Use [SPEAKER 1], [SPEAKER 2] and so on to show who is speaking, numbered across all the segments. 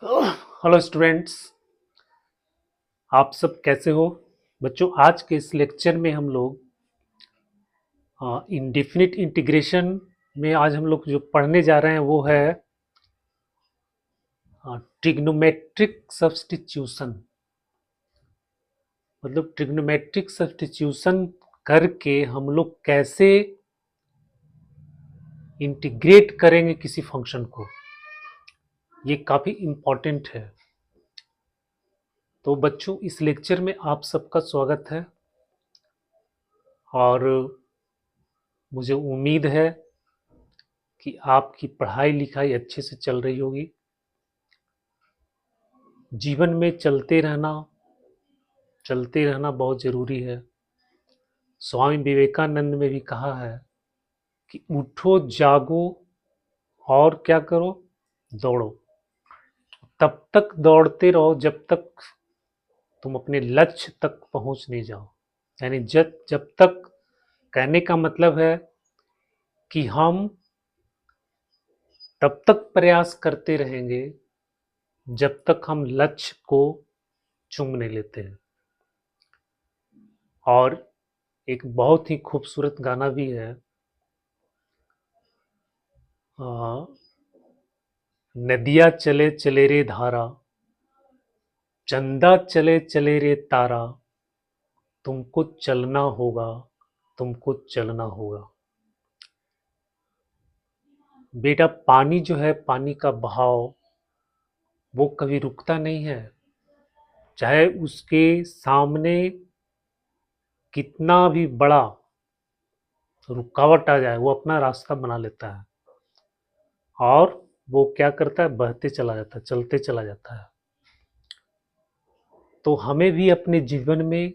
[SPEAKER 1] Hello students, आप सब कैसे हो? बच्चों, आज के इस लेक्चर में हम लोग इंडेफिनिट इंटीग्रेशन में आज हम लोग जो पढ़ने जा रहे हैं वो है ट्रिग्नोमेट्रिक सब्स्टिट्यूशन। मतलब ट्रिग्नोमेट्रिक सब्स्टिट्यूशन करके हम लोग कैसे इंटीग्रेट करेंगे किसी फंक्शन को, ये काफ़ी इम्पोर्टेंट है। तो बच्चों, इस लेक्चर में आप सबका स्वागत है और मुझे उम्मीद है कि आपकी पढ़ाई लिखाई अच्छे से चल रही होगी। जीवन में चलते रहना बहुत ज़रूरी है। स्वामी विवेकानंद ने भी कहा है कि उठो, जागो और क्या करो, दौड़ो। तब तक दौड़ते रहो जब तक तुम अपने लक्ष्य तक पहुंच नहीं जाओ। यानी जब जब तक, कहने का मतलब है कि हम तब तक प्रयास करते रहेंगे जब तक हम लक्ष्य को चूम नहीं लेते हैं। और एक बहुत ही खूबसूरत गाना भी है, नदिया चले चले रे धारा, चंदा चले चले रे तारा, तुमको चलना होगा, तुमको चलना होगा। बेटा, पानी जो है, पानी का बहाव वो कभी रुकता नहीं है। चाहे उसके सामने कितना भी बड़ा रुकावट आ जाए, वो अपना रास्ता बना लेता है और वो क्या करता है, बहते चला जाता है, चलते चला जाता है। तो हमें भी अपने जीवन में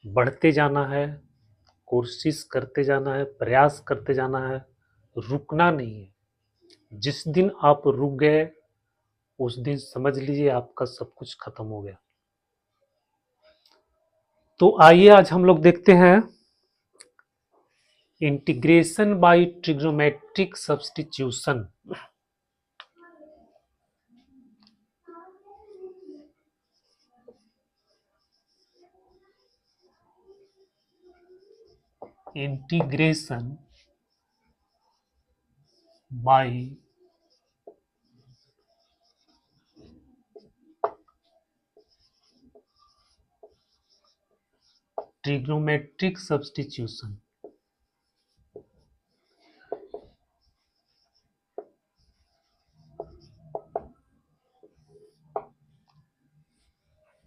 [SPEAKER 1] बढ़ते जाना है, कोशिश करते जाना है, प्रयास करते जाना है, रुकना नहीं है। जिस दिन आप रुक गए उस दिन समझ लीजिए आपका सब कुछ खत्म हो गया। तो आइए आज हम लोग देखते हैं integration by trigonometric substitution. Integration by trigonometric substitution.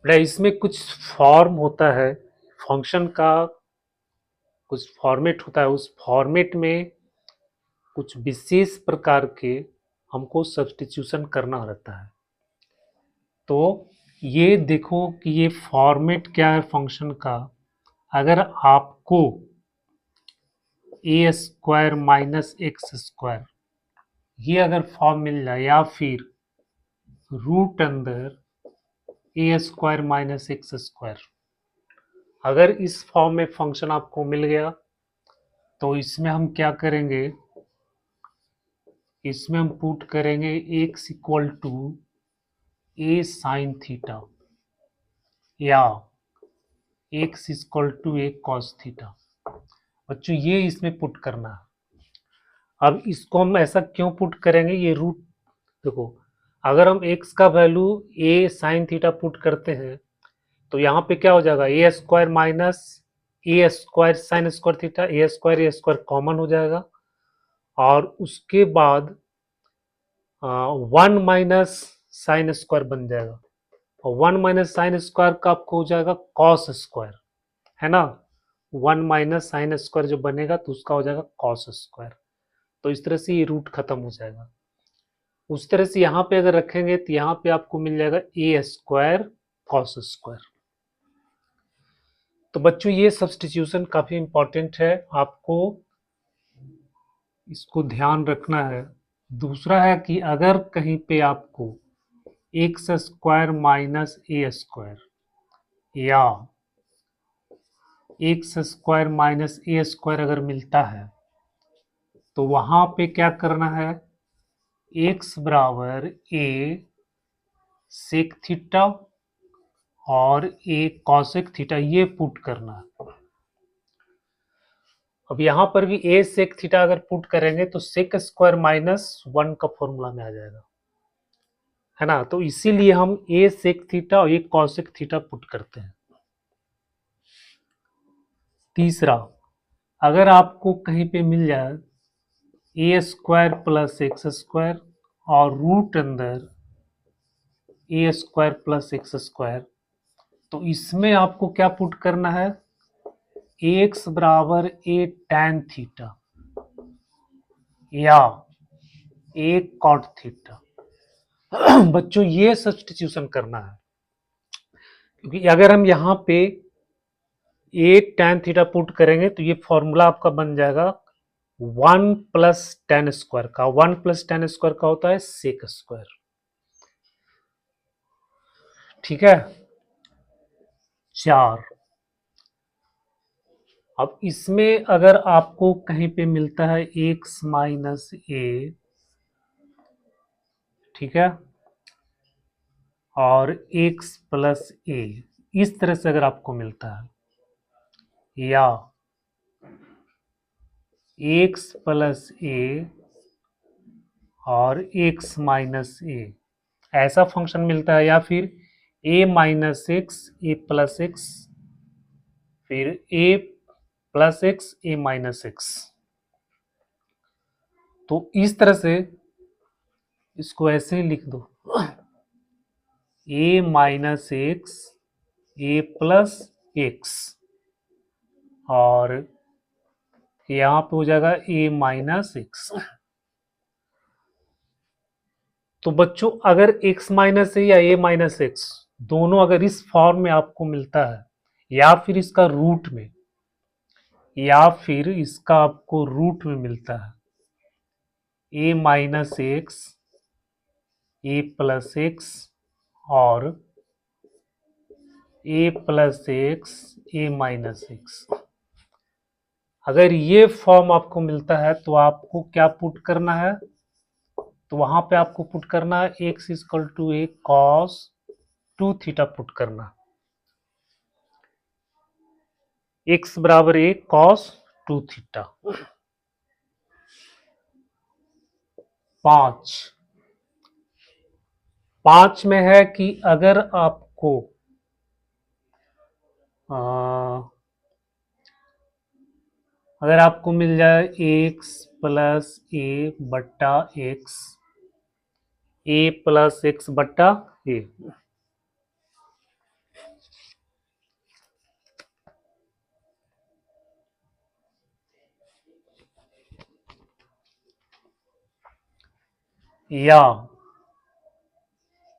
[SPEAKER 1] इसमें कुछ फॉर्म होता है, फंक्शन का कुछ फॉर्मेट होता है। उस फॉर्मेट में कुछ विशेष प्रकार के हमको सब्स्टिट्यूशन करना रहता है। तो ये देखो कि ये फॉर्मेट क्या है फंक्शन का। अगर आपको ए स्क्वायर माइनस एक्स स्क्वायर ये अगर फॉर्म मिल जाए, या फिर रूट अंदर ए स्क्वायर माइनस एक्स स्क्वायर, अगर इस फॉर्म में फंक्शन आपको मिल गया तो इसमें हम क्या करेंगे, इसमें हम पुट करेंगे x equal to a sine theta या x equal to a cos theta. बच्चों, ये इसमें पुट करना है। अब इसको हम ऐसा क्यों पुट करेंगे, ये रूट देखो, अगर हम x का value a sine theta put करते हैं तो यहाँ पे क्या हो जाएगा, ए स्क्वायर माइनस ए स्क्वायर साइन स्क्वायर थीटा, ए स्क्वायर कॉमन हो जाएगा और उसके बाद 1 माइनस साइन स्क्वायर बन जाएगा और 1 माइनस साइन स्क्वायर का आपको हो जाएगा कॉस स्क्वायर, है ना। 1 माइनस साइन स्क्वायर जो बनेगा तो उसका हो जाएगा कॉस स्क्वायर। तो इस तरह से ये रूट खत्म हो जाएगा। उस तरह से यहाँ पे अगर रखेंगे तो यहाँ पे आपको मिल जाएगा ए स्क्वायर कॉस स्क्वायर। तो बच्चों, ये सब्स्टिट्यूशन काफी इंपॉर्टेंट है, आपको इसको ध्यान रखना है। दूसरा है कि अगर कहीं पे आपको एक्स स्क्वायर माइनस ए स्क्वायर या एक्स स्क्वायर माइनस ए स्क्वायर अगर मिलता है तो वहां पे क्या करना है, एक्स बराबर ए सेक थीटा और ए कॉसेक थीटा, ये पुट करना है। अब यहां पर भी ए सेक थीटा अगर पुट करेंगे तो सेक स्क्वायर माइनस 1 का फॉर्मूला में आ जाएगा, है ना। तो इसीलिए हम ए सेक थीटा और ए कॉसेक थीटा पुट करते हैं। तीसरा, अगर आपको कहीं पे मिल जाए ए स्क्वायर प्लस एक्स स्क्वायर और रूट अंदर ए स्क्वायर प्लस एक्स स्क्वायर, तो इसमें आपको क्या पुट करना है, एक्स बराबर ए टैन थीटा या ए कॉट थीटा। बच्चों ये सब्स्टिट्यूशन करना है, क्योंकि अगर हम यहाँ पे ए टैन थीटा पुट करेंगे तो ये फॉर्मूला आपका बन जाएगा 1 प्लस टैन स्क्वायर का। 1 प्लस टैन स्क्वायर का होता है सेक स्क्वायर, ठीक है। 4, अब इसमें अगर आपको कहीं पे मिलता है एक्स माइनस ए, ठीक है, और एक्स प्लस ए, इस तरह से अगर आपको मिलता है, या एक्स प्लस ए और एक्स माइनस ए, ऐसा फंक्शन मिलता है, या फिर ए माइनस एक्स ए प्लस एक्स, फिर ए प्लस एक्स ए माइनस एक्स, तो इस तरह से इसको ऐसे ही लिख दो, ए माइनस एक्स ए प्लस एक्स, और यहां पे हो जाएगा ए माइनस एक्स। तो बच्चों अगर x माइनस ए या ए माइनस एक्स दोनों अगर इस फॉर्म में आपको मिलता है, या फिर इसका रूट में, या फिर इसका आपको रूट में मिलता है ए माइनस एक्स ए प्लस एक्स और ए प्लस एक्स ए माइनस एक्स, अगर ये फॉर्म आपको मिलता है तो आपको क्या पुट करना है, तो वहां पे आपको पुट करना है x equal to a cos 2 theta put करना, एक्स बराबर ए कॉस 2 थीटा। 5 में है कि अगर आपको अगर आपको मिल जाए एक्स प्लस ए बट्टा एक्स ए प्लस एक्स बट्टा ए, या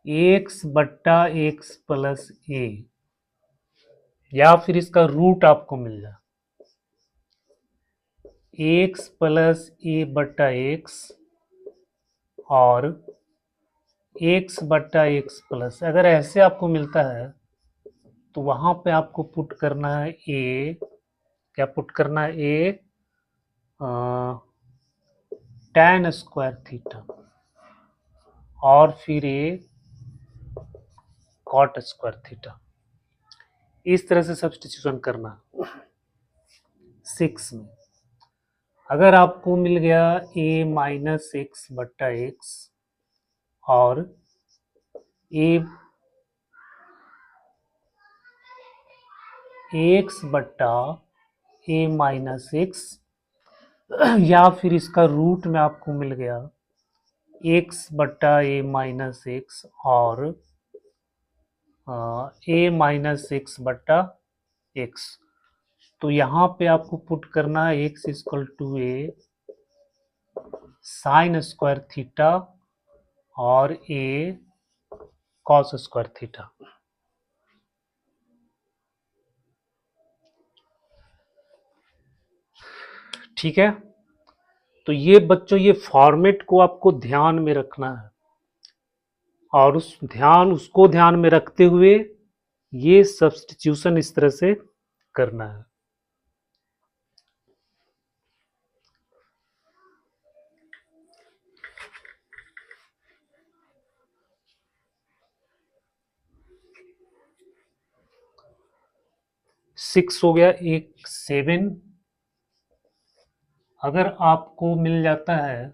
[SPEAKER 1] एक्स बट्टा एक्स प्लस ए, या फिर इसका रूट आपको मिल जाए एक्स प्लस ए बट्टा एक्स और एक्स बट्टा एक्स प्लस, अगर ऐसे आपको मिलता है तो वहां पे आपको पुट करना है ए, क्या पुट करना है, ए टैन स्क्वायर थीटा और फिर ए कॉट स्क्वायर थीटा, इस तरह से सब्स्टिट्यूशन करना। 6 में अगर आपको मिल गया ए माइनस एक्स बट्टा एक्स और ए एक्स बट्टा ए माइनस एक्स, या फिर इसका रूट में आपको मिल गया एक्स बट्टा ए माइनस एक्स और ए माइनस एक्स बट्टा एक्स, तो यहाँ पे आपको पुट करना है x equal to a sine square theta और ए कॉस स्क्वायर थीटा। ठीक है, तो ये बच्चों ये फॉर्मेट को आपको ध्यान में रखना है, और उसको ध्यान में रखते हुए ये सब्स्टिट्यूशन इस तरह से करना है। 6 हो गया, एक 7। अगर आपको मिल जाता है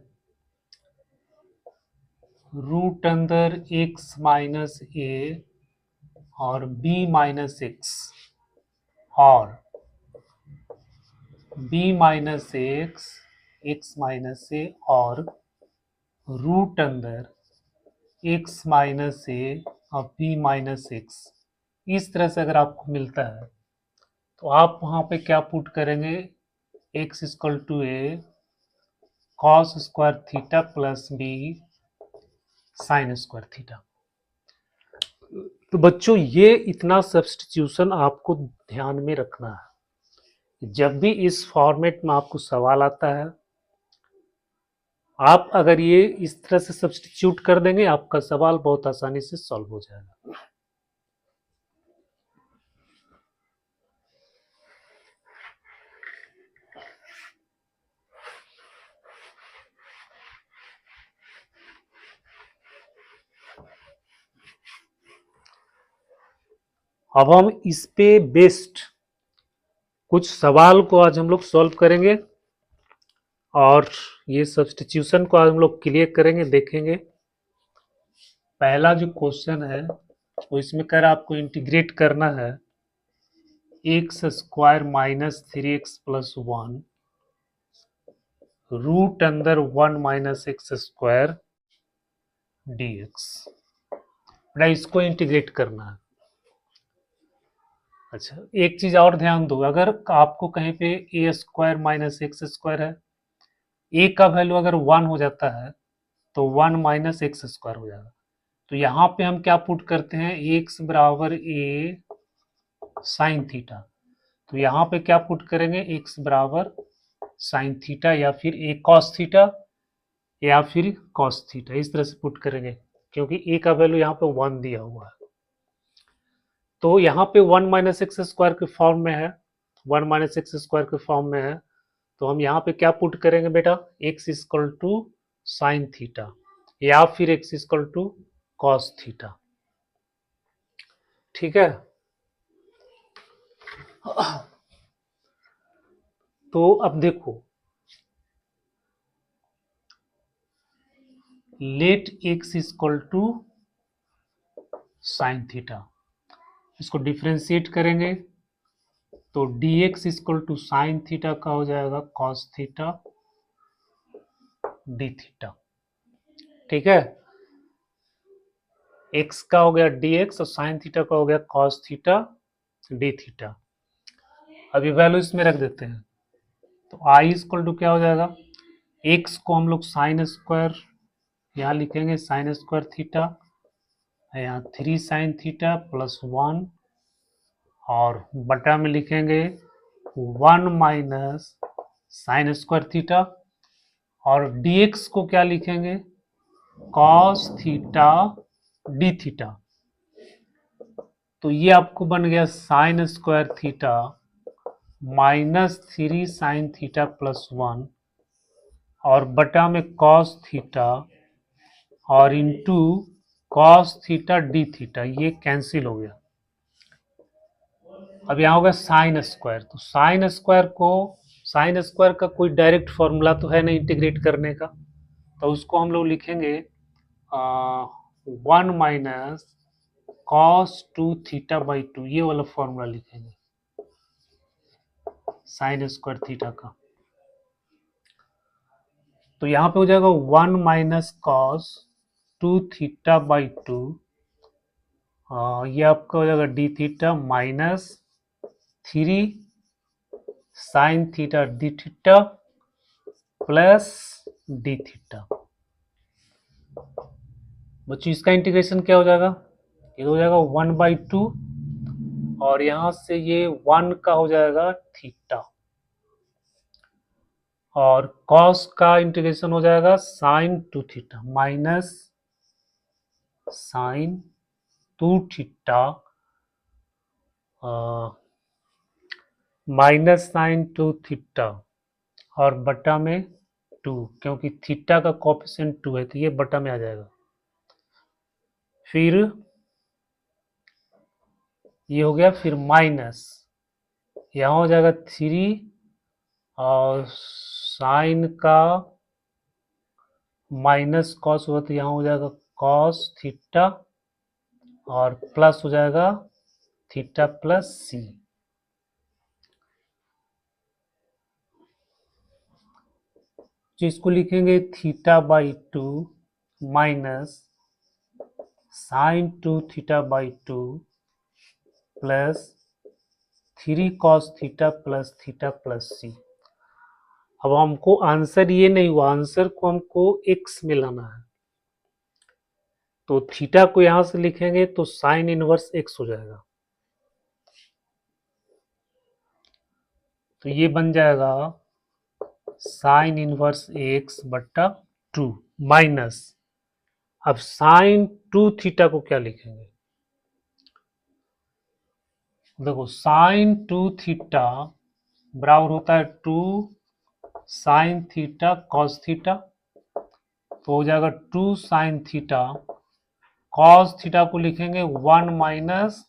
[SPEAKER 1] रूट अंदर x माइनस ए और b माइनस एक्स और b minus x, x minus a और रूट अंदर x माइनस ए और b माइनस एक्स, इस तरह से अगर आपको मिलता है तो आप वहां पे क्या पुट करेंगे, x equal to a cos square theta plus b sine square theta. तो बच्चों ये इतना सब्स्टिट्यूशन आपको ध्यान में रखना है। जब भी इस फॉर्मेट में आपको सवाल आता है, आप अगर ये इस तरह से सब्स्टिट्यूट कर देंगे, आपका सवाल बहुत आसानी से सॉल्व हो जाएगा। अब हम इस पे बेस्ड कुछ सवाल को आज हम लोग सॉल्व करेंगे और ये सब्स्टिट्यूशन को आज हम लोग क्लियर करेंगे, देखेंगे। पहला जो क्वेश्चन है वो इसमें कर आपको इंटीग्रेट करना है x square minus 3x plus 1 root अंदर 1 minus x square d x, इसको इंटीग्रेट करना है। अच्छा, एक चीज और ध्यान दो, अगर आपको कहीं पे ए स्क्वायर माइनस एक्स स्क्वायर है, ए का वैल्यू अगर 1 हो जाता है तो 1 माइनस एक्स स्क्वायर हो जाएगा। तो यहाँ पे हम क्या पुट करते हैं, एक्स बराबर ए साइन थीटा। तो यहाँ पे क्या पुट करेंगे, एक्स बराबर साइन थीटा या फिर ए कॉस थीटा या फिर कॉस थीटा, इस तरह से पुट करेंगे क्योंकि ए का वैल्यू यहाँ पे 1 दिया हुआ है। तो यहाँ पे 1 माइनस एक्स स्क्वायर के फॉर्म में है, 1 माइनस एक्स स्क्वायर के फॉर्म में है। तो हम यहाँ पे क्या पुट करेंगे बेटा, x equal to sine theta या फिर x equal to cos theta. ठीक है, तो अब देखो, let x equal to sine theta, इसको डिफ्रेंशिएट करेंगे तो dx equal to sine theta का हो जाएगा कॉस थीटा डी थीटा। ठीक है, x का हो गया dx और साइन थीटा का हो गया कॉस थीटा डी थीटा। अभी वैल्यू इसमें रख देते हैं तो i इक्वल टू क्या हो जाएगा, x को हम लोग साइन स्क्वायर यहाँ लिखेंगे, साइन स्क्वायर थीटा, यहाँ 3 साइन थीटा प्लस 1 और बटा में लिखेंगे 1 माइनस साइन स्क्वायर थीटा और dx को क्या लिखेंगे, कॉस थीटा डी थीटा। तो ये आपको बन गया sign square theta minus 3 sign theta plus 1 और बटा में कॉस थीटा और into cos theta d theta, ये कैंसिल हो गया। अब यहाँ होगा साइन स्क्वायर, तो साइन स्क्वायर को, साइन स्क्वायर का कोई डायरेक्ट फॉर्मूला तो है नहीं इंटीग्रेट करने का, तो उसको हम लोग लिखेंगे 1 माइनस कॉस 2 थीटा बाई 2, ये वाला फॉर्मूला लिखेंगे साइन स्क्वायर थीटा का। तो यहाँ पे हो जाएगा 1 माइनस कॉस 2 थीटा बाई 2, ये आपका हो जाएगा D theta minus 3 sign theta d theta plus D theta. बच्चों इसका इंटीग्रेशन क्या हो जाएगा, ये हो जाएगा 1/2 और यहां से ये 1 का हो जाएगा थीटा और कॉस का इंटीग्रेशन हो जाएगा sine 2 theta minus sine 2 theta minus sine 2 theta और बटा में 2, क्योंकि थीटा का कोएफिशिएंट 2 है तो ये बटा में आ जाएगा। फिर ये हो गया, फिर माइनस यहाँ हो जाएगा 3 और साइन का माइनस कॉस हुआ तो यहाँ हो जाएगा कॉस थीटा और प्लस हो जाएगा थीटा प्लस सी। तो इसको लिखेंगे theta by 2 minus sine 2 theta by 2 plus 3 cos theta plus C. अब हमको आंसर ये नहीं हुआ, आंसर को हमको एक्स में लाना है, तो थीटा को यहां से लिखेंगे तो साइन इनवर्स एक्स हो जाएगा। तो ये बन जाएगा साइन इनवर्स एक्स बट्टा 2 माइनस, अब साइन 2 थीटा को क्या लिखेंगे, देखो साइन 2 थीटा बराबर होता है 2 साइन थीटा कॉस थीटा, तो हो जाएगा 2 साइन थीटा, कॉस थीटा को लिखेंगे 1 माइनस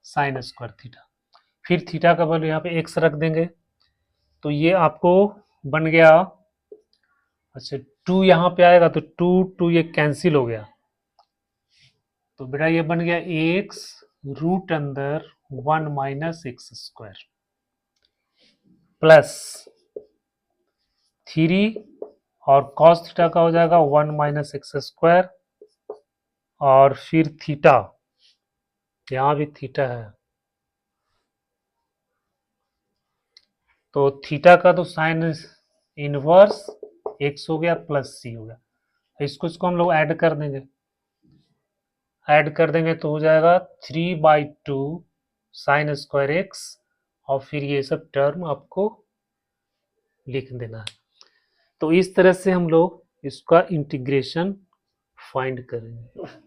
[SPEAKER 1] साइन स्क्वायर थीटा, फिर थीटा का वैल्यू यहाँ पे एक्स रख देंगे, तो ये आपको बन गया, अच्छा 2 यहाँ पे आएगा तो 2 ये कैंसिल हो गया, तो बेटा ये बन गया एक्स रूट अंदर 1 माइनस एक्स स्क्वायर प्लस 3 और कॉस थीटा का हो जाएगा 1 माइनस एक्स स्क्वायर और फिर थीटा, यहाँ भी थीटा है तो थीटा का तो साइन इनवर्स एक्स हो गया प्लस सी हो गया, इसको हम लोग ऐड कर देंगे तो हो जाएगा 3/2 साइन स्क्वायर एक्स और फिर ये सब टर्म आपको लिख देना है। तो इस तरह से हम लोग इसका इंटीग्रेशन फाइंड करेंगे।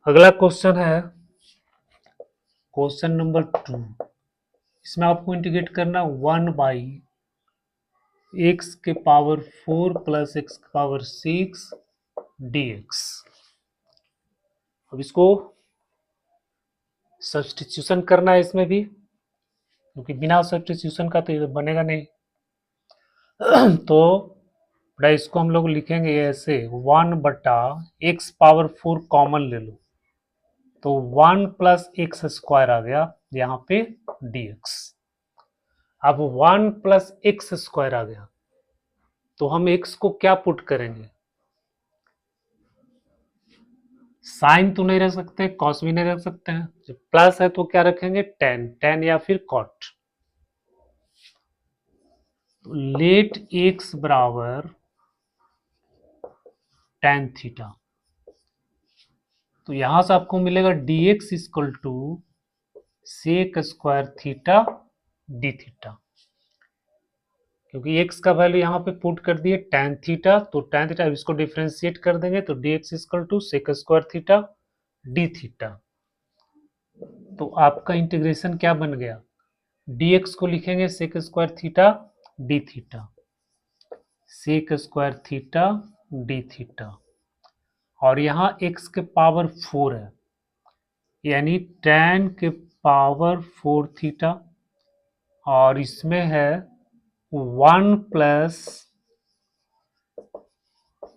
[SPEAKER 1] अगला क्वेश्चन है क्वेश्चन नंबर 2, इसमें आपको इंटीग्रेट करना 1 बाई एक्स के पावर 4 प्लस एक्स के पावर 6 dx। अब इसको सब्स्टिट्यूशन करना है इसमें भी, क्योंकि बिना सब्स्टिट्यूशन का तो ये बनेगा नहीं। तो बेटा इसको हम लोग लिखेंगे ऐसे 1 बटा एक्स पावर 4 कॉमन ले लो तो 1 प्लस एक्स स्क्वायर आ गया यहाँ पे dx। अब 1 प्लस एक्स स्क्वायर आ गया तो हम x को क्या पुट करेंगे, साइन तो नहीं रख सकते, कॉस भी नहीं रख सकते हैं, जब प्लस है तो क्या रखेंगे टेन या फिर कॉट। तो लेट x बराबर टेन थीटा, तो यहां से आपको मिलेगा dx equal to sec square theta d theta, क्योंकि x का वैल्यू यहाँ पे पुट कर दिए tan थीटा, तो tan थीटा इसको डिफरेंशिएट कर देंगे तो dx equal to sec square theta d theta. तो आपका इंटीग्रेशन क्या बन गया, dx को लिखेंगे sec square theta d theta, sec square theta d theta, और यहाँ x के पावर 4 है यानी tan के पावर 4 थीटा, और इसमें है 1 प्लस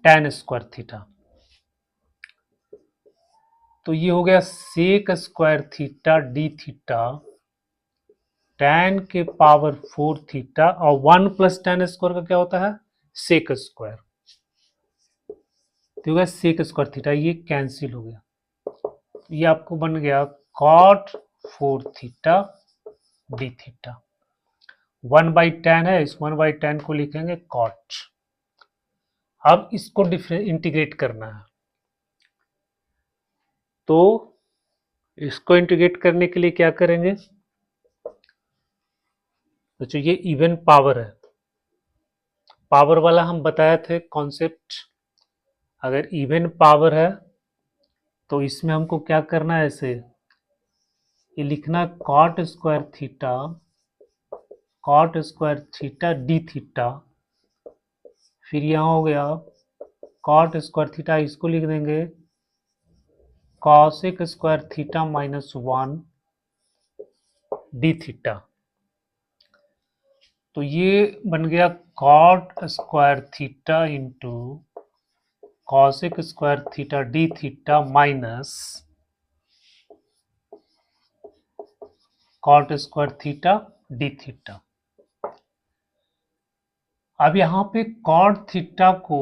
[SPEAKER 1] tan स्क्वायर थीटा, तो ये हो गया sec square theta d theta tan के पावर 4 थीटा, और 1 प्लस tan स्क्वायर का क्या होता है सेक स्क्वायर, तो हो गया सेक स्क्वायर थीटा, ये कैंसिल हो गया, ये आपको बन गया cot 4 theta d theta. 1/tan है, इस 1/tan को लिखेंगे कॉट। अब इसको इंटीग्रेट करना है, तो इसको इंटीग्रेट करने के लिए क्या करेंगे, तो जो ये इवन पावर है, पावर वाला हम बताए थे कॉन्सेप्ट, अगर इवन पावर है तो इसमें हमको क्या करना है, ऐसे ये लिखना cot square theta d theta, फिर यहाँ हो गया कॉट स्क्वायर थीटा, इसको लिख देंगे cosec square theta minus 1 d theta. तो ये बन गया cot square theta into cosec square theta d theta minus cot square theta d theta. अब यहाँ पे कॉट थीटा को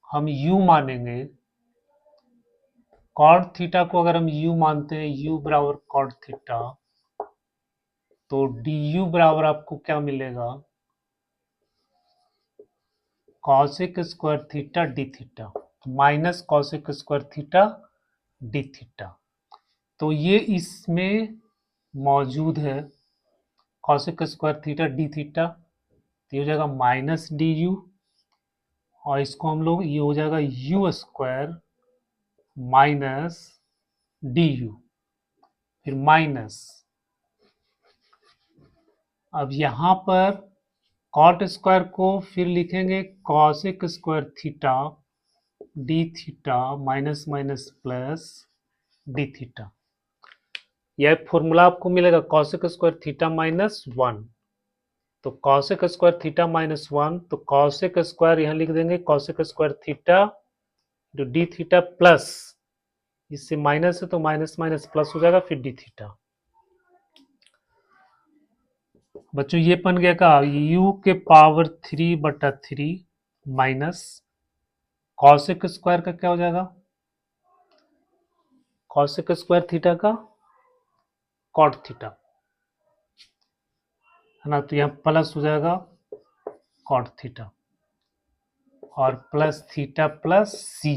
[SPEAKER 1] हम u मानेंगे, कॉट थीटा को अगर हम u मानते हैं, u बराबर कॉट थीटा, तो du बराबर आपको क्या मिलेगा, cosec square theta d theta minus cosec square theta d theta. तो ये इसमें मौजूद है cosec square theta d theta, तो ये हो जाएगा माइनस डी यू, और इसको हम लोग ये हो जाएगा you square minus D you, फिर माइनस, अब यहाँ पर कॉट स्क्वायर को फिर लिखेंगे cosec square theta d theta minus minus plus D theta. यह फॉर्मूला आपको मिलेगा कॉसेक स्क्वायर थीटा माइनस 1, तो कॉसेक स्क्वायर थीटा माइनस 1, तो कॉसेक स्क्वायर यहाँ लिख देंगे कॉसेक स्क्वायर थीटा जो डी थीटा प्लस, इससे माइनस है तो माइनस माइनस प्लस हो जाएगा, फिर डी थीटा। बच्चों ये बन गया का u के पावर 3/3 माइनस कॉसेक स्क्वायर का क्या हो जाएगा, कॉसेक स्क्वायर थीटा का कॉट थीटा है ना, तो यहाँ प्लस हो जाएगा कॉट थीटा और plus theta plus C,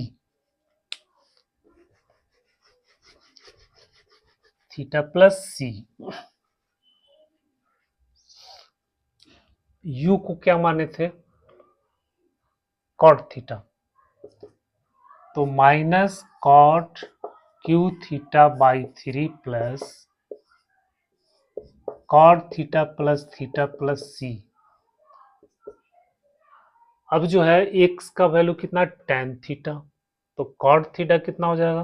[SPEAKER 1] theta plus C. u को क्या माने थे, कॉट थीटा, तो minus cot cube theta by 3 plus cot theta plus C. अब जो है x का वैल्यू कितना, tan थीटा, तो कॉट थीटा कितना हो जाएगा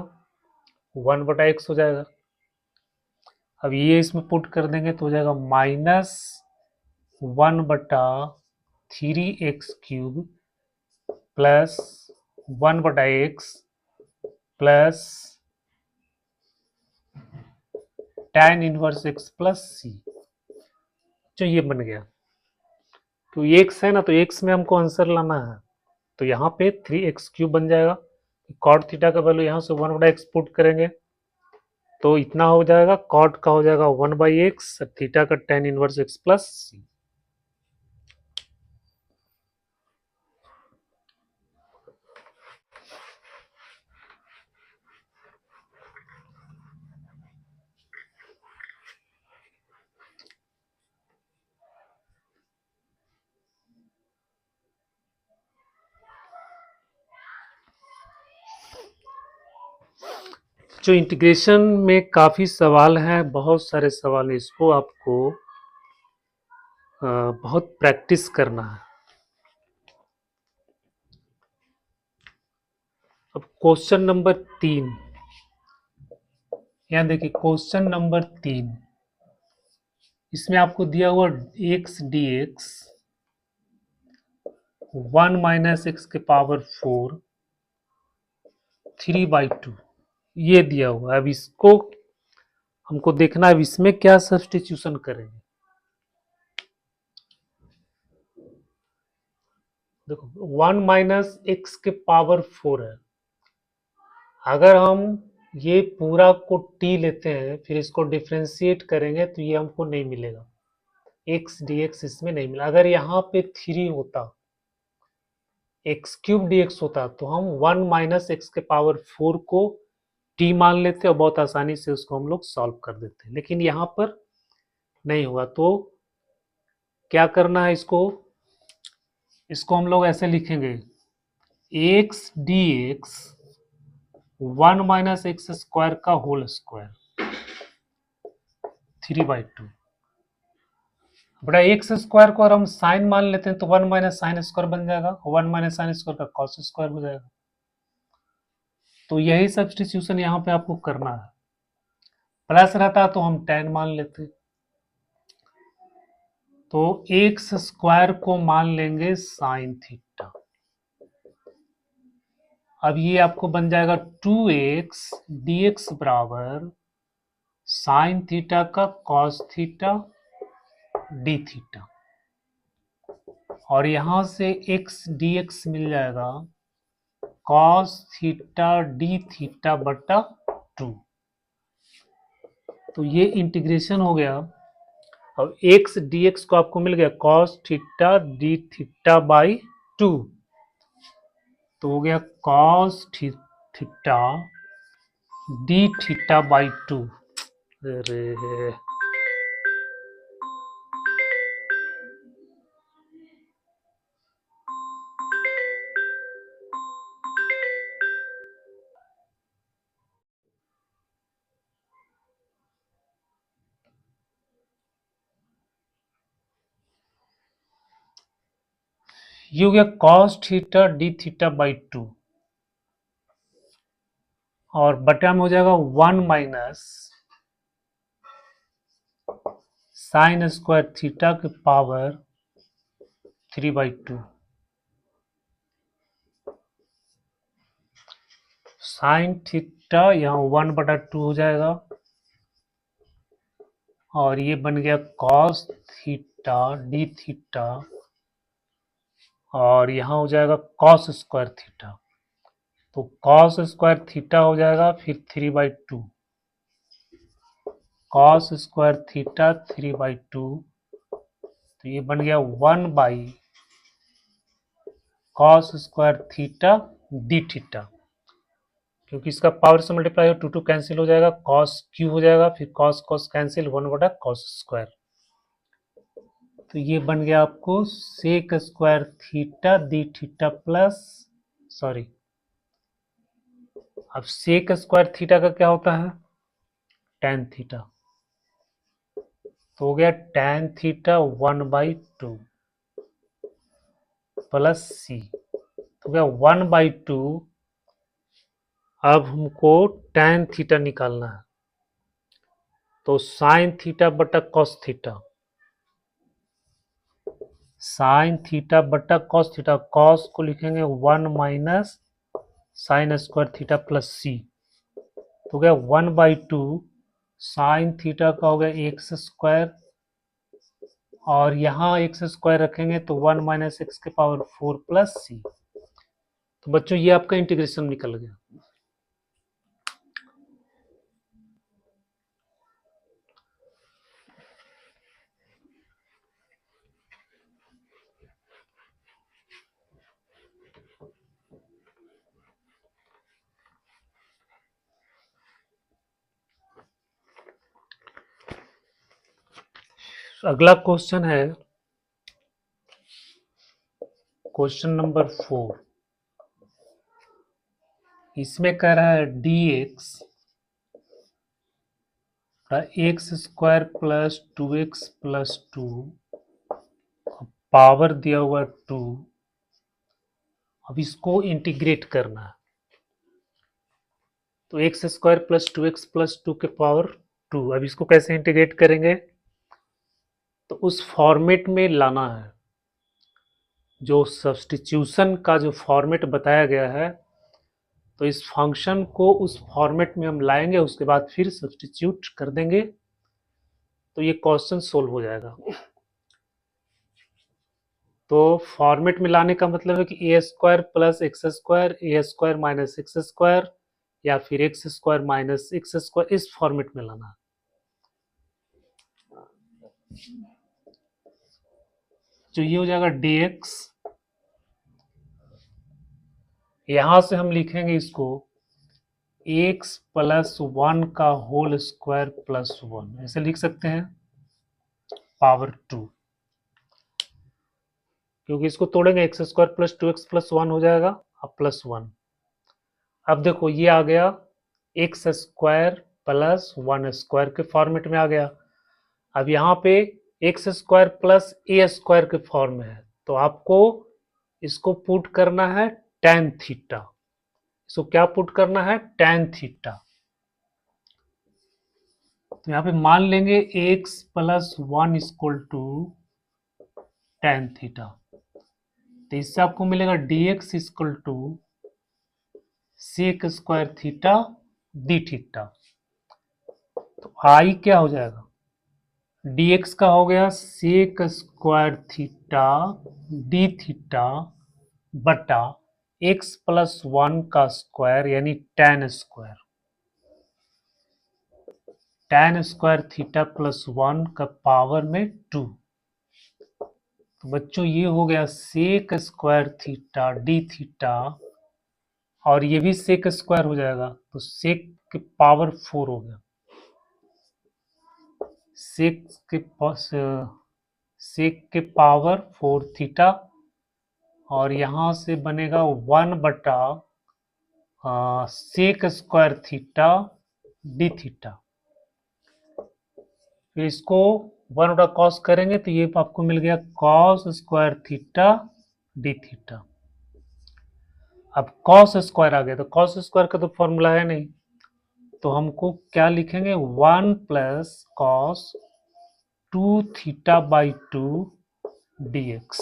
[SPEAKER 1] 1/x हो जाएगा। अब ये इसमें पुट कर देंगे तो हो जाएगा minus 1/3x³ plus 1/x plus tan inverse x plus C, जो ये बन गया। तो x है ना, तो x में हमको आंसर लाना है, तो यहाँ पे 3x³ बन जाएगा, कॉट थीटा का वैल्यू यहाँ से 1/x पुट करेंगे तो इतना हो जाएगा, कॉट का हो जाएगा 1/x, थीटा का tan inverse x plus C. जो इंटीग्रेशन में काफ़ी सवाल हैं, बहुत सारे सवाल हैं, इसको आपको बहुत प्रैक्टिस करना है। अब क्वेश्चन नंबर 3, यहाँ देखिए क्वेश्चन नंबर 3, इसमें आपको दिया हुआ x dx 1 माइनस एक्स के पावर 4 3/2 ये दिया हुआ है। अब इसको हमको देखना है, अब इसमें क्या सब्स्टिट्यूशन करेंगे। देखो 1 माइनस एक्स के पावर 4 है, अगर हम ये पूरा को t लेते हैं फिर इसको डिफ्रेंशिएट करेंगे तो ये हमको नहीं मिलेगा, x dx इसमें नहीं मिला। अगर यहाँ पे 3 होता, x³ dx होता, तो हम 1 माइनस एक्स के पावर 4 को t मान लेते और बहुत आसानी से उसको हम लोग सॉल्व कर देते, लेकिन यहाँ पर नहीं हुआ। तो क्या करना है, इसको हम लोग ऐसे लिखेंगे x dx 1 minus x square का होल स्क्वायर, 3/2। बड़ा एक्स स्क्वायर को अगर हम साइन मान लेते हैं तो 1 माइनस साइन स्क्वायर बन जाएगा, 1 माइनस साइन स्क्वायर का कॉस स्क्वायर हो जाएगा। तो यही सब्स्टिट्यूशन यहाँ पे आपको करना है। प्लस रहता तो हम tan मान लेते, तो एक्स स्क्वायर को मान लेंगे साइन थीटा। अब ये आपको बन जाएगा 2x dx बराबर साइन थीटा का कॉस थीटा डी थीटा, और यहां से x dx मिल जाएगा कॉस थीटा डी थीटा बटा 2। तो ये इंटीग्रेशन हो गया। अब x dx को आपको मिल गया cos theta d theta by 2, तो हो गया cos theta d theta by 2। अरे ये हो गया cos theta d theta by 2, और बटा में हो जाएगा 1 माइनस साइन स्क्वायर थीटा के पावर 3/2। साइन थीटा यहाँ 1/2 हो जाएगा, और ये बन गया कॉस थीटा डी थीटा, और यहाँ हो जाएगा कॉस स्क्वायर थीटा, तो कॉस स्क्वायर थीटा हो जाएगा फिर 3/2, कॉस स्क्वायर थीटा 3/2, तो ये बन गया 1 by cos square theta d theta, क्योंकि इसका पावर से मल्टीप्लाई हो 2 कैंसिल हो जाएगा, कॉस क्यू हो जाएगा, फिर cos cos cancel 1/cos square. तो ये बन गया आपको sec square theta d theta plus, sorry, अब सेक स्क्वायर थीटा का क्या होता है tan थीटा, तो हो गया tan थीटा 1/2 प्लस सी, तो गया 1/2। अब हमको tan थीटा निकालना है, तो साइन थीटा बटा कॉस थीटा, साइन थीटा बटा कॉस थीटा, कॉस को लिखेंगे 1 minus sine square theta plus C, तो गया 1/2 साइन थीटा का हो गया एक्स स्क्वायर, और यहाँ एक्स स्क्वायर रखेंगे तो 1 माइनस एक्स के पावर 4 प्लस सी। तो बच्चों ये आपका इंटीग्रेशन निकल गया। अगला क्वेश्चन है क्वेश्चन नंबर 4। इसमें कह रहा है dx x square plus 2x plus 2, power दिया हुआ 2, अब इसको इंटीग्रेट करना है। तो x square plus 2x plus 2 के पावर 2, अब इसको कैसे इंटीग्रेट करेंगे, तो उस फॉर्मेट में लाना है जो सब्स्टिट्यूशन का जो फॉर्मेट बताया गया है, तो इस फंक्शन को उस फॉर्मेट में हम लाएंगे, उसके बाद फिर सब्स्टिट्यूट कर देंगे, तो ये क्वेश्चन सोल्व हो जाएगा। तो फॉर्मेट में लाने का मतलब है कि ए स्क्वायर प्लस एक्स स्क्वायर, ए स्क्वायर माइनस एक्स स्क्वायर, या फिर x square minus x square, इस फॉर्मेट में लाना है। तो ये हो जाएगा dx, यहां से हम लिखेंगे इसको x प्लस 1 का होल स्क्वायर प्लस 1, ऐसे लिख सकते हैं पावर 2, क्योंकि इसको तोड़ेंगे x square plus 2x plus 1 हो जाएगा, अब प्लस 1। अब देखो ये आ गया एक्स स्क्वायर प्लस 1 स्क्वायर के फॉर्मेट में आ गया। अब यहाँ पे एक्स स्क्वायर प्लस ए स्क्वायर के फॉर्म में है, तो आपको इसको पुट करना है tan थीटा। इसको क्या पुट करना है? tan theta. तो यहाँ पे मान लेंगे x plus 1 equal to tan theta. तो इससे आपको मिलेगा dx equal to sec square theta d theta. तो आई क्या हो जाएगा? dx का हो गया sec square theta d theta बटा x प्लस 1 का स्क्वायर यानी tan square. tan square theta plus 1 का पावर में 2। तो बच्चों ये हो गया sec square theta d theta, और ये भी सेक स्क्वायर हो जाएगा, तो सेक के पावर 4 हो गया। सेक के पावर 4 थीटा, और यहां से बनेगा 1 बटा sec square theta d theta. फिर इसको 1 बटा कॉस करेंगे तो ये आपको मिल गया cos square theta d theta. अब कॉस स्क्वायर आ गया, तो कॉस स्क्वायर का तो फॉर्मूला है नहीं, तो हमको क्या लिखेंगे? 1 plus cos 2 theta by 2 dx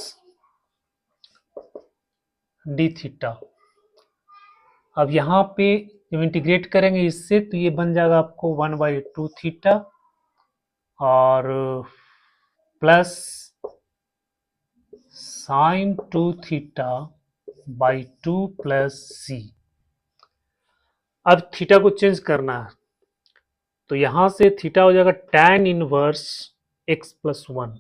[SPEAKER 1] D theta. अब यहाँ पे जब इंटीग्रेट करेंगे इससे, तो ये बन जाएगा आपको 1 बाई 2 थीटा और plus sine 2 theta by 2 plus C. अब थीटा को चेंज करना है, तो यहां से थीटा हो जाएगा tan इनवर्स x प्लस 1,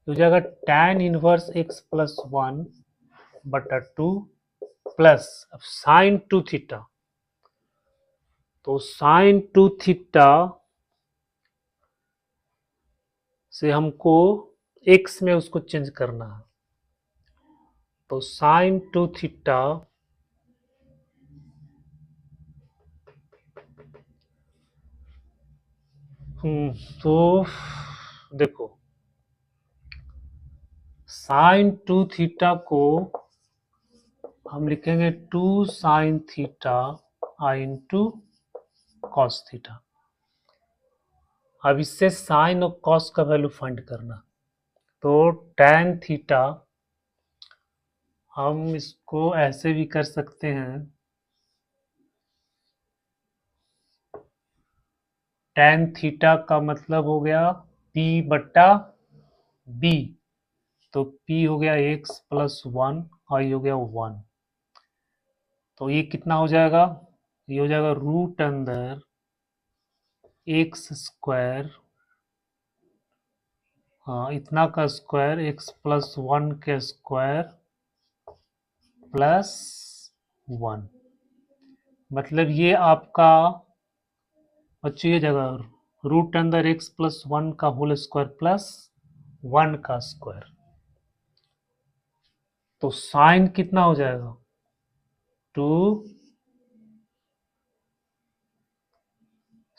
[SPEAKER 1] हो जाएगा tan इनवर्स x प्लस 1 बटा 2 प्लस अब साइन 2 थीटा, तो साइन 2 थीटा से हमको x में उसको चेंज करना है, तो साइन 2 थीटा तो देखो साइन 2 थीटा को हम लिखेंगे 2 साइन थीटा आई इंटू कॉस थीटा। अब इससे साइन और कॉस का वैल्यू फाइंड करना, तो tan थीटा हम इसको ऐसे भी कर सकते हैं, tan थीटा का मतलब हो गया p बट्टा b, तो p हो गया x प्लस 1 और ये हो गया 1, तो ये कितना हो जाएगा? ये हो जाएगा रूट अंदर एक्स स्क्वायर, हाँ इतना का स्क्वायर x प्लस 1 के स्क्वायर प्लस 1, मतलब ये आपका बच्चों ये जगह रूट अंदर x प्लस 1 का होल स्क्वायर प्लस 1 का स्क्वायर, तो साइन कितना हो जाएगा? 2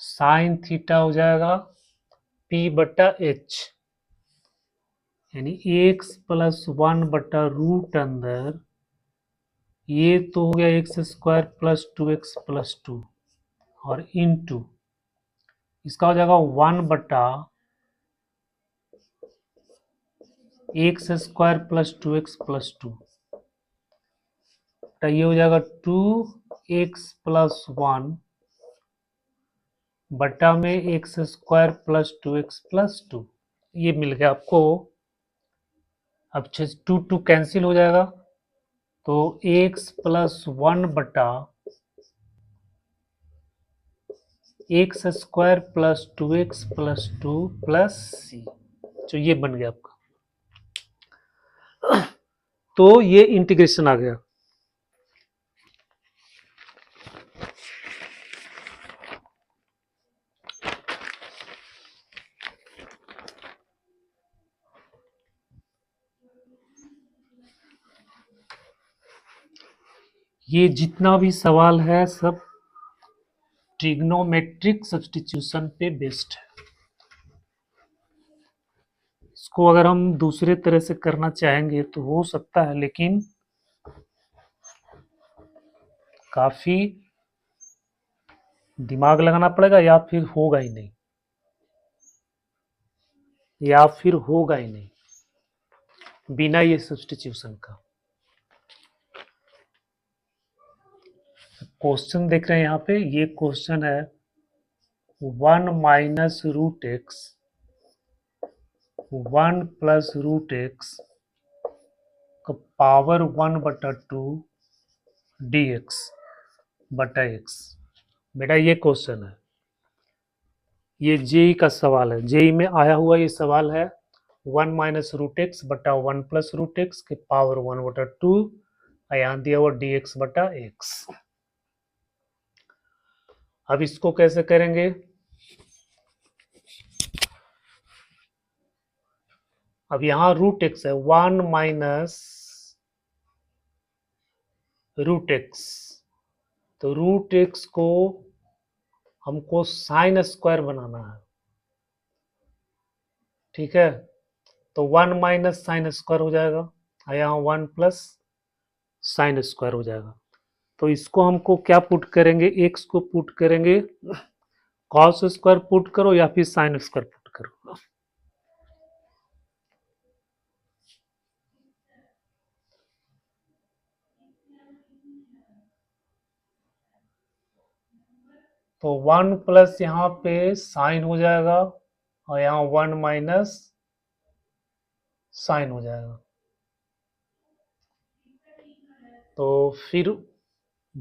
[SPEAKER 1] साइन थीटा हो जाएगा p बटा h, यानी x प्लस 1 बटा रूट अंदर ये तो हो गया x square plus 2x plus 2 और इनटू इसका हो जाएगा 1 बटा x square plus 2x plus 2, तो ये हो जाएगा 2x प्लस 1 बटा में x square plus 2x plus 2, ये मिल गया आपको। अब 2 2 कैंसिल हो जाएगा, तो x प्लस 1 बटा x square plus 2x plus 2 plus C, तो ये बन गया आपका। तो ये इंटीग्रेशन आ गया। ये जितना भी सवाल है सब ट्रिग्नोमेट्रिक सब्स्टिट्यूशन पे बेस्ड है। इसको अगर हम दूसरे तरह से करना चाहेंगे तो हो सकता है, लेकिन काफी दिमाग लगाना पड़ेगा, या फिर होगा ही नहीं, बिना ये सब्स्टिट्यूशन का। क्वेश्चन देख रहे हैं यहाँ पे, ये क्वेश्चन है 1 minus root x 1 plus root x का पावर 1/2 dx बटा एक्स। बेटा ये क्वेश्चन है, ये जेई का सवाल है, जेई में आया हुआ ये सवाल है। 1 माइनस रूट एक्स बटा 1 प्लस रूट एक्स के पावर 1/2, यहाँ दिया हुआ dx बटा एक्स। अब इसको कैसे करेंगे? अब यहां रूट एक्स है, 1 माइनस रूट एक्स, तो रूट एक्स को हमको साइन स्क्वायर बनाना है, ठीक है। तो 1 माइनस साइन स्क्वायर हो जाएगा, यहाँ 1 प्लस साइन स्क्वायर हो जाएगा। तो इसको हमको क्या पुट करेंगे? एक्स को पुट करेंगे, कॉस स्क्वायर पुट करो या फिर साइन स्क्वायर पुट करो। तो 1 प्लस यहाँ पे साइन हो जाएगा, और यहाँ 1 माइनस साइन हो जाएगा। तो फिर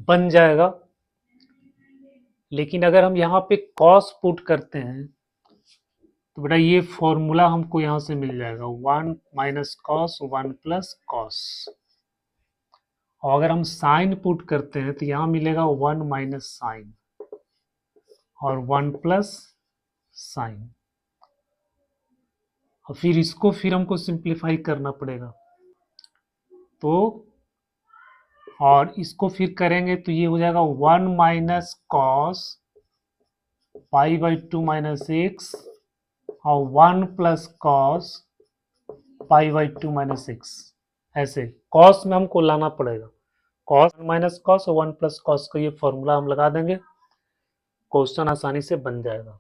[SPEAKER 1] बन जाएगा। लेकिन अगर हम यहाँ पे कॉस पुट करते हैं तो बेटा ये फॉर्मूला हमको यहाँ से मिल जाएगा, 1 माइनस कॉस 1 प्लस कॉस। और अगर हम साइन पुट करते हैं तो यहाँ मिलेगा 1 माइनस साइन और 1 प्लस साइन। और फिर इसको फिर हमको सिंप्लीफाई करना पड़ेगा, तो और इसको फिर करेंगे तो ये हो जाएगा 1 minus cos pi by 2 minus x और 1 plus cos pi by 2 minus x. ऐसे कॉस में हमको लाना पड़ेगा, कॉस माइनस कॉस और 1 प्लस कॉस का ये फॉर्मूला हम लगा देंगे, क्वेश्चन आसानी से बन जाएगा।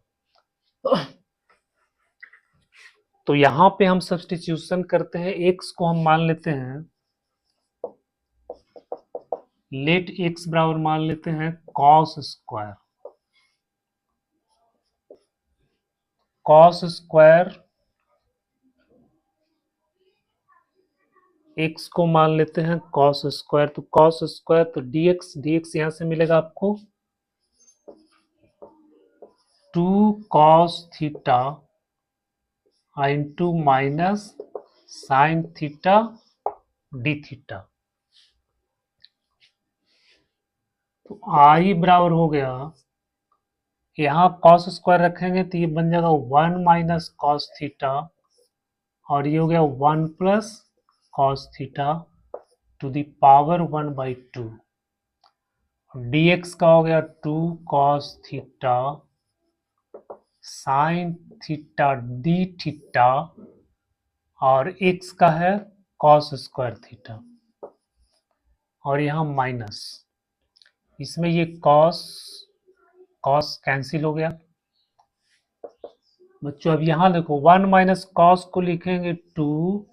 [SPEAKER 1] तो यहाँ पे हम सब्स्टिट्यूशन करते हैं, एक्स को हम मान लेते हैं, लेट एक्स बराबर मान लेते हैं cos square, cos square x को मान लेते हैं कॉस स्क्वायर, तो कॉस स्क्वायर तो dx यहां से मिलेगा आपको 2 cos theta into minus sine theta d theta. तो आई बराबर हो गया, यहाँ कॉस स्क्वायर रखेंगे तो ये बन जाएगा 1 माइनस कॉस थीटा, और ये हो गया 1 plus cos theta two the power 1/2। dx का हो गया 2 cos theta sine theta d theta, और x का है कॉस स्क्वायर थीटा, और यहाँ माइनस, इसमें ये कॉस कॉस कैंसिल हो गया। बच्चों अब यहाँ देखो 1 माइनस कॉस को लिखेंगे 2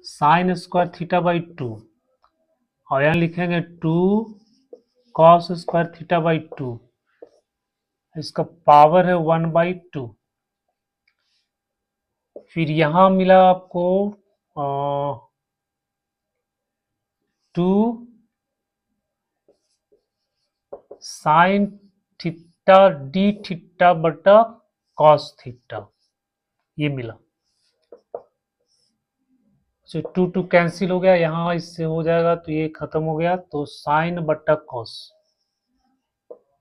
[SPEAKER 1] साइन स्क्वायर थीटा बाई 2, और यहाँ लिखेंगे 2 कॉस स्क्वायर थीटा बाई 2, इसका पावर है 1/2। फिर यहाँ मिला आपको 2 साइन थीटा डी थीटा बटा कॉस थीटा, ये मिला। तो 2 कैंसिल हो गया, यहाँ इससे हो जाएगा तो ये खत्म हो गया, तो साइन बटा कॉस,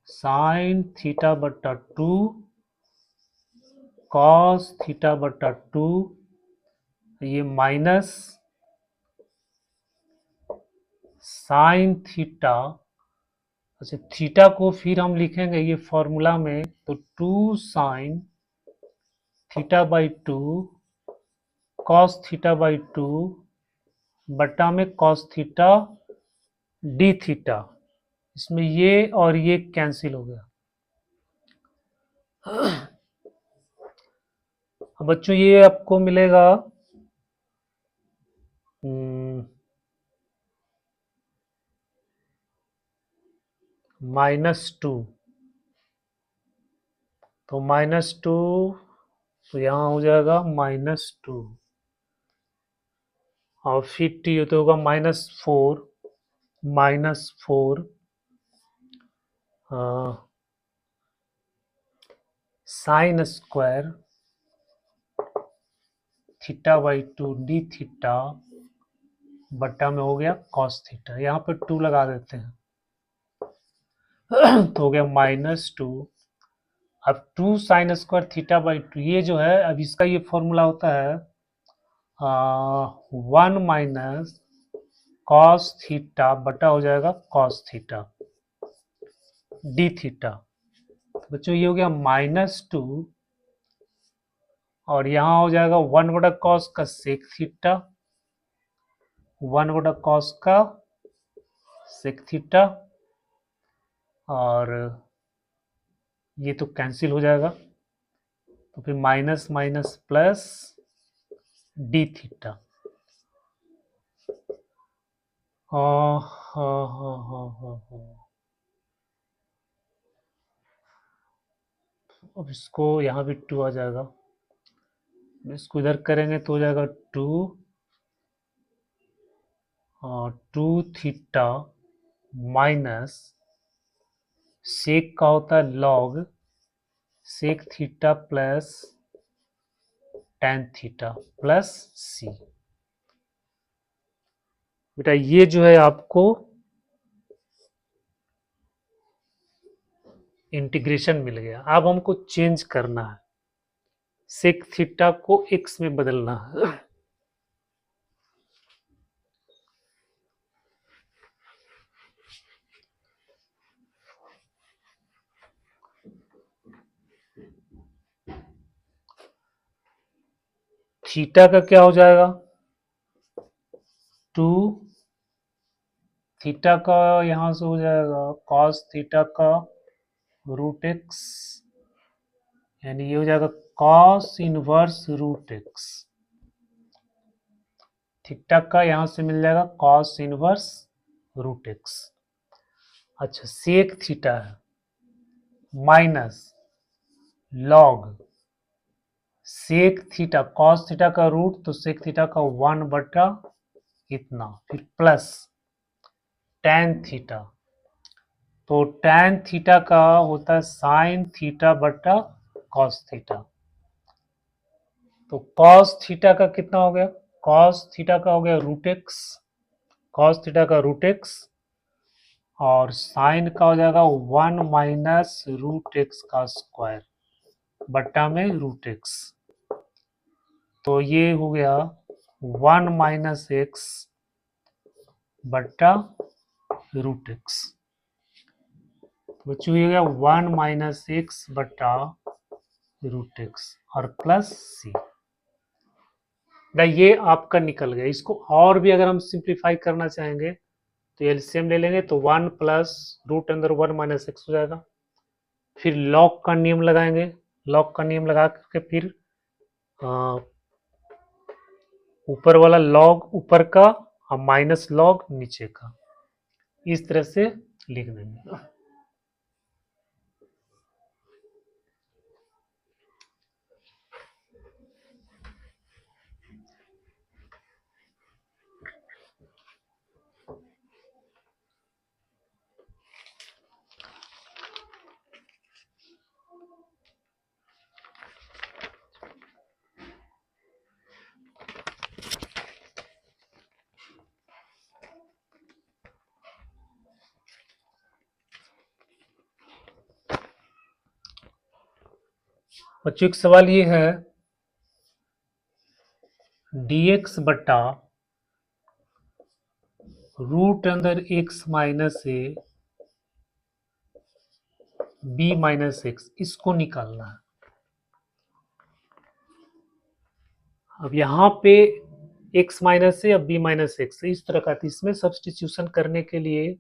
[SPEAKER 1] साइन थीटा बटा 2 कॉस थीटा बटा 2, ये माइनस साइन थीटा अच्छा, थीटा को फिर हम लिखेंगे ये फॉर्मूला में, तो 2 sine theta by 2 cos theta by 2 बटा में कॉस थीटा डी थीटा, इसमें ये और ये कैंसिल हो गया। अब बच्चों ये आपको मिलेगा -2, तो -2, तो यहाँ हो जाएगा -2, और फिर टी तो होगा -4, -4 sign square theta by 2 D theta बट्टा में हो गया कॉस थीटा, यहाँ पे 2 लगा देते हैं तो हो गया -2। अब 2 साइन स्क्वायर थीटा बाई 2, ये जो है अब इसका ये फॉर्मूला होता है 1 माइनस कॉस थीटा बटा हो जाएगा कॉस थीटा डी थीटा। बच्चों ये हो गया -2, और यहाँ हो जाएगा 1 बटा कॉस का सेक थीटा, 1 बटा कॉस का सेक थीटा, और ये तो कैंसिल हो जाएगा, तो फिर minus minus plus D theta. अब इसको यहाँ भी 2 आ जाएगा, इसको इधर करेंगे तो हो जाएगा 2 और 2 थीटा माइनस सेक का होता है log sec theta plus tan theta plus C. बेटा ये जो है आपको इंटीग्रेशन मिल गया, अब हमको चेंज करना है, सेक थीटा को एक्स में बदलना है। थीटा का क्या हो जाएगा 2 थीटा का, यहां से हो जाएगा कॉस थीटा का रूट एक्स, यानी ये हो जाएगा cos inverse root x. Theta का यहां से मिल जाएगा कॉस इनवर्स रूट एक्स। अच्छा, सेक थीटा है minus log sec theta, cos theta का रूट तो सेक थीटा का 1 बटा इतना, फिर प्लस tan थीटा, तो tan थीटा का होता है साइन थीटा बटा कॉस थीटा, तो कॉस थीटा का कितना हो गया, कॉस थीटा का हो गया रूट एक्स, कॉस थीटा का रूट एक्स, और साइन का हो जाएगा 1 माइनस रूट एक्स का स्क्वायर बट्टा में रूट एक्स, तो ये हो गया 1 माइनस एक्स बट्टा रूट एक्स। बच्चों ये हो गया 1 माइनस एक्स बट्टा रूट एक्स और प्लस सी। ये आपका निकल गया। इसको और भी अगर हम सिंप्लीफाई करना चाहेंगे तो एलसीएम ले लेंगे, तो 1 प्लस रूट अंदर 1 माइनस एक्स हो जाएगा, फिर लॉग का नियम लगाएंगे, लॉग का नियम लगा करके फिर ऊपर वाला लॉग ऊपर का और माइनस लॉग नीचे का, इस तरह से लिख देंगे। बच्चों एक सवाल ये है, dx बटा रूट अंदर x minus a b minus x, इसको निकालना है। अब यहाँ पे x माइनस ए अब बी माइनस एक्स इस तरह का, इसमें सब्स्टिट्यूशन करने के लिए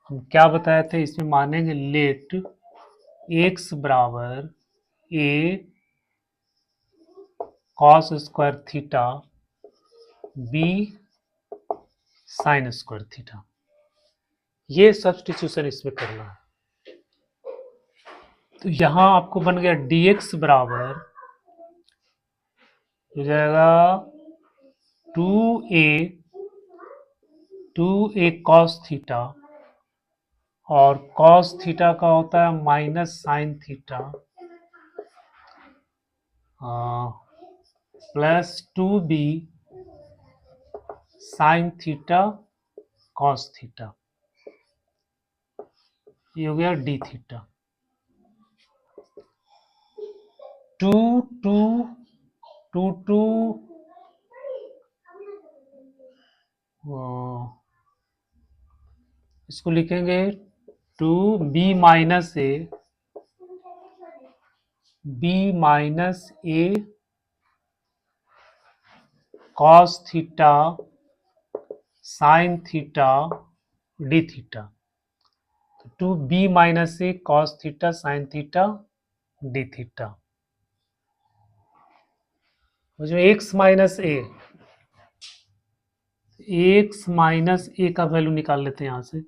[SPEAKER 1] हम क्या बताए थे, इसमें मानेंगे लेट x बराबर a cos square theta b sine square theta, ये सब्स्टिट्यूशन इसमें करना है। तो यहां आपको बन गया dx बराबर हो जाएगा 2a कॉस थीटा, और कॉस थीटा का होता है minus sine theta plus 2b sine theta cos theta, ये हो गया d theta. Two two two two इसको लिखेंगे 2b minus a cos theta sine theta d theta. तो 2b minus a cos theta sine theta d theta, जो x minus a का value निकाल लेते हैं यहां से।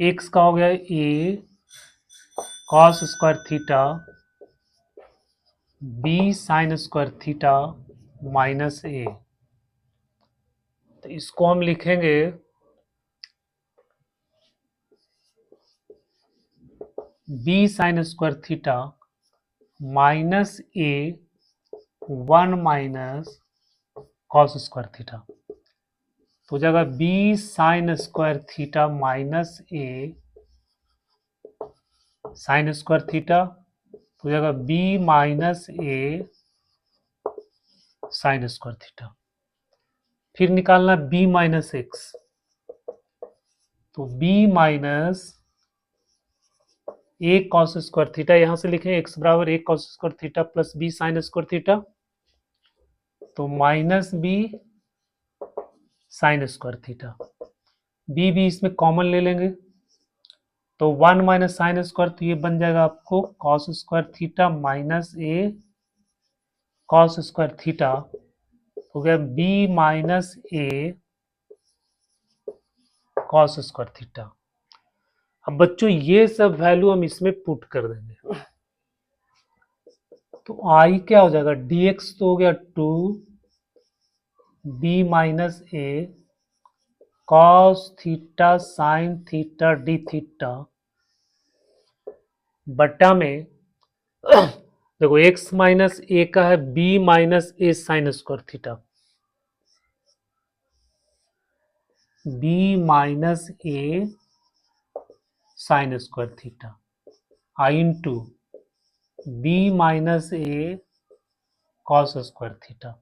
[SPEAKER 1] x का हो गया a cos square theta b sine square theta minus a, तो इसको हम लिखेंगे b sine square theta minus a 1 minus cos square theta, तो हो जाएगा b sine square theta minus a sine square theta, तो हो जाएगा b minus a sine square theta. फिर निकालना बी माइनस एक्स, तो b minus a cos square theta, यहां से लिखें एक्स बराबर a cos square theta plus b sine square theta, तो minus b sine square theta, b इसमें common ले लेंगे तो 1 माइनस साइन स्क्वायर, तो ये बन जाएगा आपको cos square theta minus a cos square theta, हो गया B minus a cos square theta. अब बच्चों ये सब वैल्यू हम इसमें पुट कर देंगे, तो आई क्या हो जाएगा dx तो हो गया 2 b minus a cos theta sine theta d theta बटा में देखो x माइनस ए का है b minus a sine square theta, b minus a sine square theta आई into b minus a cos square theta.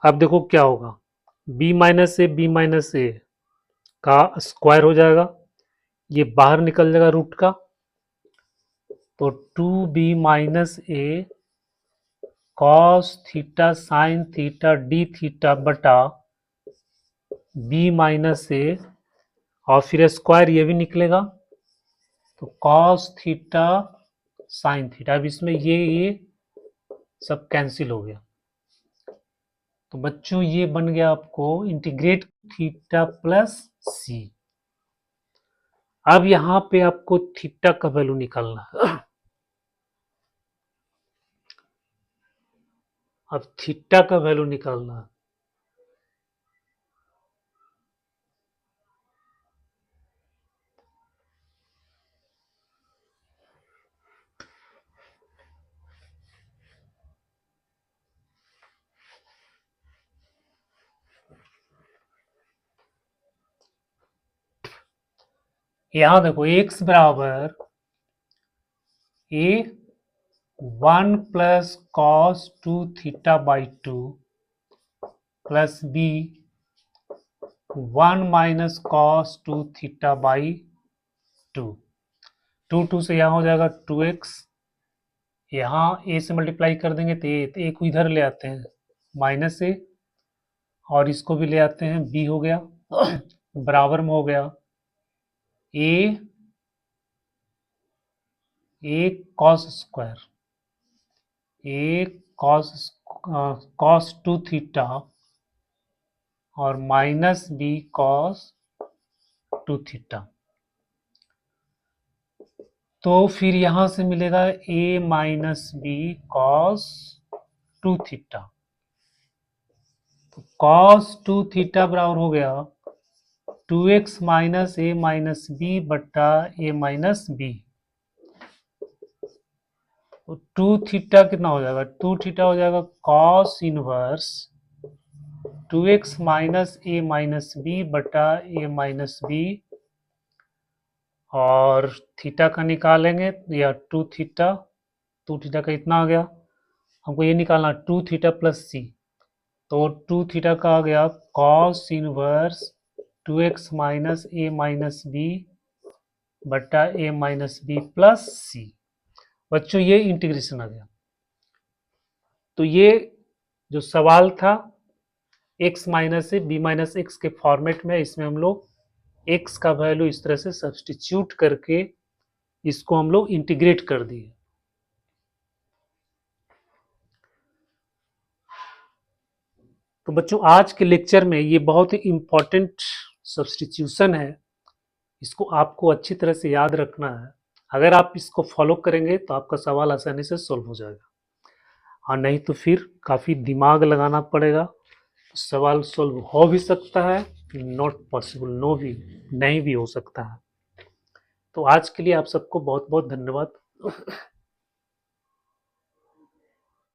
[SPEAKER 1] अब देखो क्या होगा, b माइनस ए का स्क्वायर हो जाएगा, ये बाहर निकल जाएगा रूट का, तो 2b minus a cos theta sine theta d theta बटा b माइनस ए, और फिर स्क्वायर ये भी निकलेगा, तो कॉस थीटा साइन थीटा। अब इसमें ये सब कैंसिल हो गया, तो बच्चों ये बन गया आपको इंटीग्रेट थीटा प्लस सी। अब यहां पे आपको थीटा का वैल्यू निकालना है। अब थीटा का वैल्यू निकालना है, यहां देखो x बराबर a 1 plus cos 2 theta by 2 plus b 1 minus cos 2 theta by 2 से यहाँ हो जाएगा 2x, यहाँ a से मल्टीप्लाई कर देंगे तो a को इधर ले आते हैं -a, और इसको भी ले आते हैं, b हो गया बराबर में हो गया a cos square, a cos 2 theta और -b cos 2 थीटा। तो फिर यहां से मिलेगा a - b cos 2 थीटा। तो cos 2 थीटा बराबर हो गया 2x - a - b बट्टा a - b। तो 2 थीटा कितना हो जाएगा? 2 थीटा हो जाएगा cos inverse 2x - a - b बटा a - b, और थीटा का निकालेंगे या 2 थीटा का इतना आ गया, हमको ये निकालना 2 थीटा प्लस c, तो 2 थीटा का आ गया cos inverse 2x - a - b बटा a - b प्लस c। बच्चों ये इंटीग्रेशन आ गया। तो ये जो सवाल था x माइनस से b माइनस एक्स के फॉर्मेट में, इसमें हम लोग x का वैल्यू इस तरह से सब्स्टिट्यूट करके इसको हम लोग इंटीग्रेट कर दिए। तो बच्चों आज के लेक्चर में ये बहुत ही इंपॉर्टेंट सब्स्टिट्यूशन है, इसको आपको अच्छी तरह से याद रखना है। अगर आप इसको फॉलो करेंगे तो आपका सवाल आसानी से सॉल्व हो जाएगा, और नहीं तो फिर काफ़ी दिमाग लगाना पड़ेगा। सवाल सॉल्व हो भी सकता है, नॉट पॉसिबल, नहीं भी हो सकता है। तो आज के लिए आप सबको बहुत बहुत धन्यवाद।